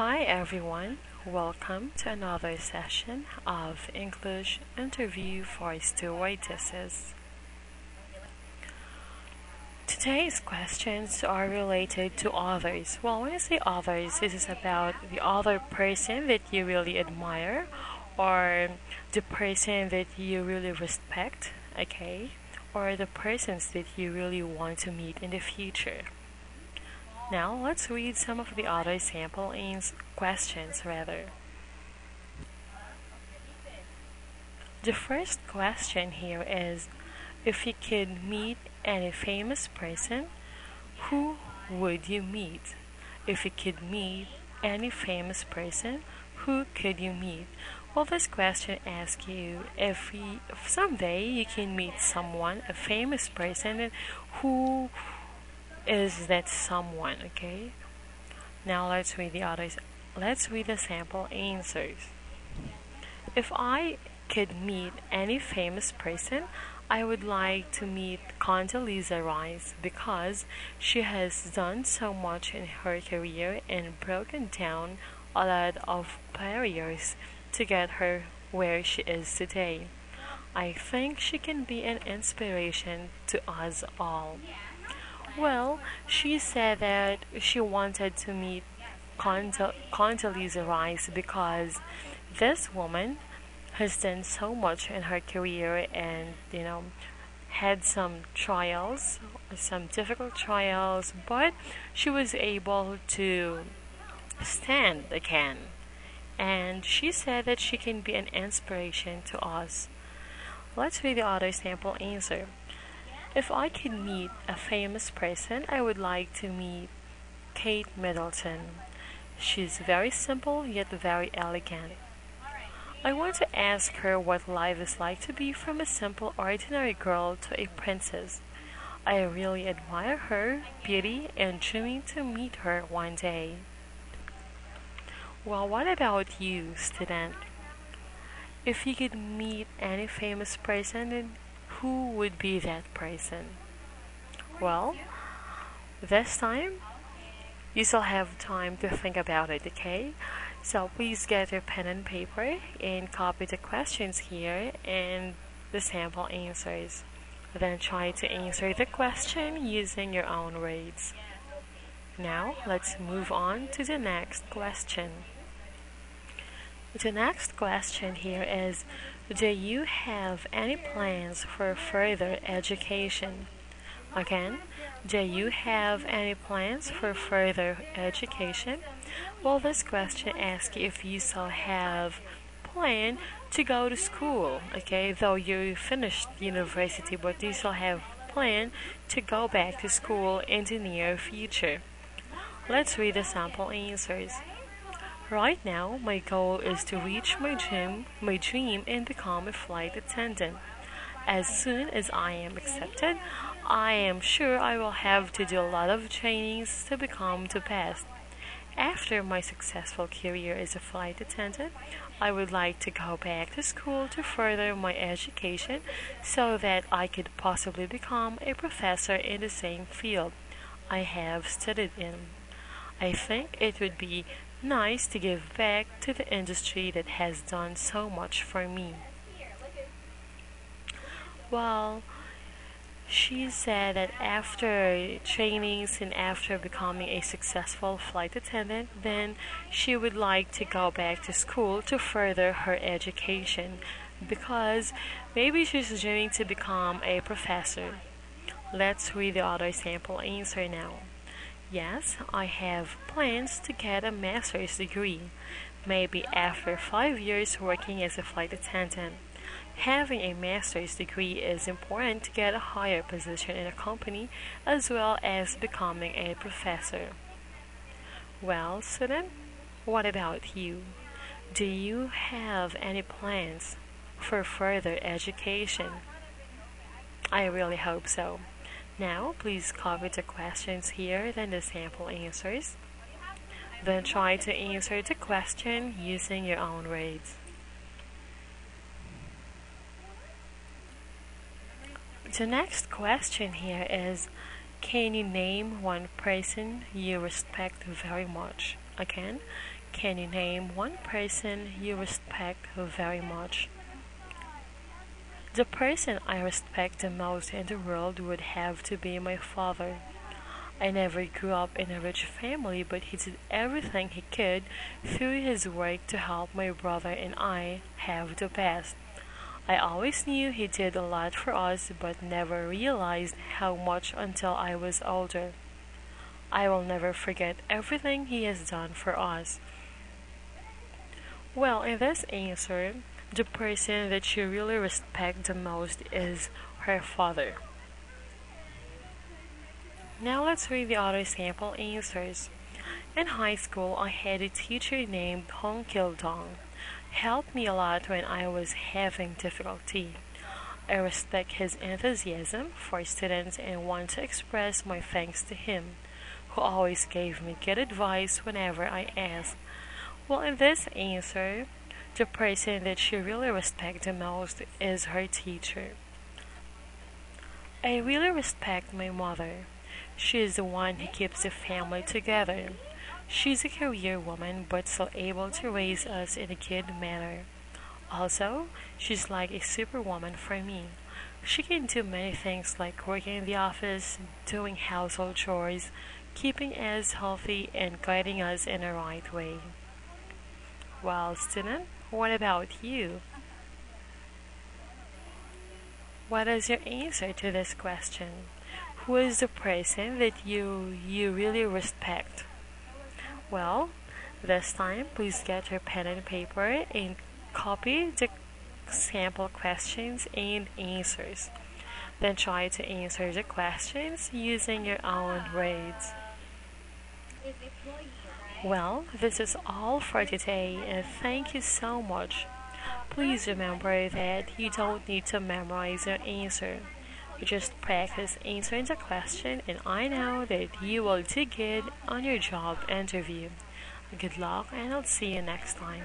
Hi everyone, welcome to another session of English Interview for Stewardesses. Today's questions are related to others. Well, when I say others, this is about the other person that you really admire or the person that you really respect, okay? Or the persons that you really want to meet in the future. Now, let's read some of the other sample questions. The first question here is, if you could meet any famous person, who would you meet? If you could meet any famous person, who could you meet? Well, this question asks you if someday you can meet someone, a famous person, and who is that someone, okay? Now let's read the sample answers. If I could meet any famous person, I would like to meet Condoleezza Rice because she has done so much in her career and broken down a lot of barriers to get her where she is today. I think she can be an inspiration to us all. Well, she said that she wanted to meet Condoleezza Rice because this woman has done so much in her career and, had some trials, some difficult trials, but she was able to stand again. And she said that she can be an inspiration to us. Let's read the other sample answer. If I could meet a famous person, I would like to meet Kate Middleton. She's very simple yet very elegant. I want to ask her what life is like to be from a simple, ordinary girl to a princess. I really admire her beauty and dreaming to meet her one day. Well, what about you, student? If you could meet any famous person, then who would be that person? Well, this time, you still have time to think about it, okay? So please get your pen and paper and copy the questions here and the sample answers. Then try to answer the question using your own words. Now, let's move on to the next question. The next question here is, do you have any plans for further education? Again, do you have any plans for further education? Well, this question asks if you still have plan to go to school, okay? Though you finished university, but you still have plan to go back to school in the near future. Let's read the sample answers. Right now, my goal is to reach my dream and become a flight attendant. As soon as I am accepted, I am sure I will have to do a lot of trainings to become the best. After my successful career as a flight attendant, I would like to go back to school to further my education so that I could possibly become a professor in the same field I have studied in. I think it would be nice to give back to the industry that has done so much for me. Well, she said that after trainings and after becoming a successful flight attendant, then she would like to go back to school to further her education because maybe she's dreaming to become a professor. Let's read the other sample answer now. Yes, I have plans to get a master's degree, maybe after 5 years working as a flight attendant. Having a master's degree is important to get a higher position in a company as well as becoming a professor. Well, student, what about you? Do you have any plans for further education? I really hope so. Now, please copy the questions here, then the sample answers. Then try to answer the question using your own words. The next question here is, can you name one person you respect very much? Again, Can you name one person you respect very much? The person I respect the most in the world would have to be my father. I never grew up in a rich family, but he did everything he could through his work to help my brother and I have the best. I always knew he did a lot for us, but never realized how much until I was older. I will never forget everything he has done for us. Well, in this answer, the person that you really respect the most is her father. Now let's read the other sample answers. In high school, I had a teacher named Hong Kil Dong. Helped me a lot when I was having difficulty. I respect his enthusiasm for students and want to express my thanks to him, who always gave me good advice whenever I asked. Well, in this answer, the person that she really respects the most is her teacher. I really respect my mother. She is the one who keeps the family together. She's a career woman but still able to raise us in a good manner. Also, she's like a superwoman for me. She can do many things like working in the office, doing household chores, keeping us healthy, and guiding us in the right way. Well, student, what about you? What is your answer to this question? Who is the person that you really respect? Well, this time please get your pen and paper and copy the sample questions and answers. Then try to answer the questions using your own words. Well, this is all for today, and thank you so much. Please remember that you don't need to memorize your answer. You just practice answering the question, and I know that you will do good on your job interview. Good luck, and I'll see you next time.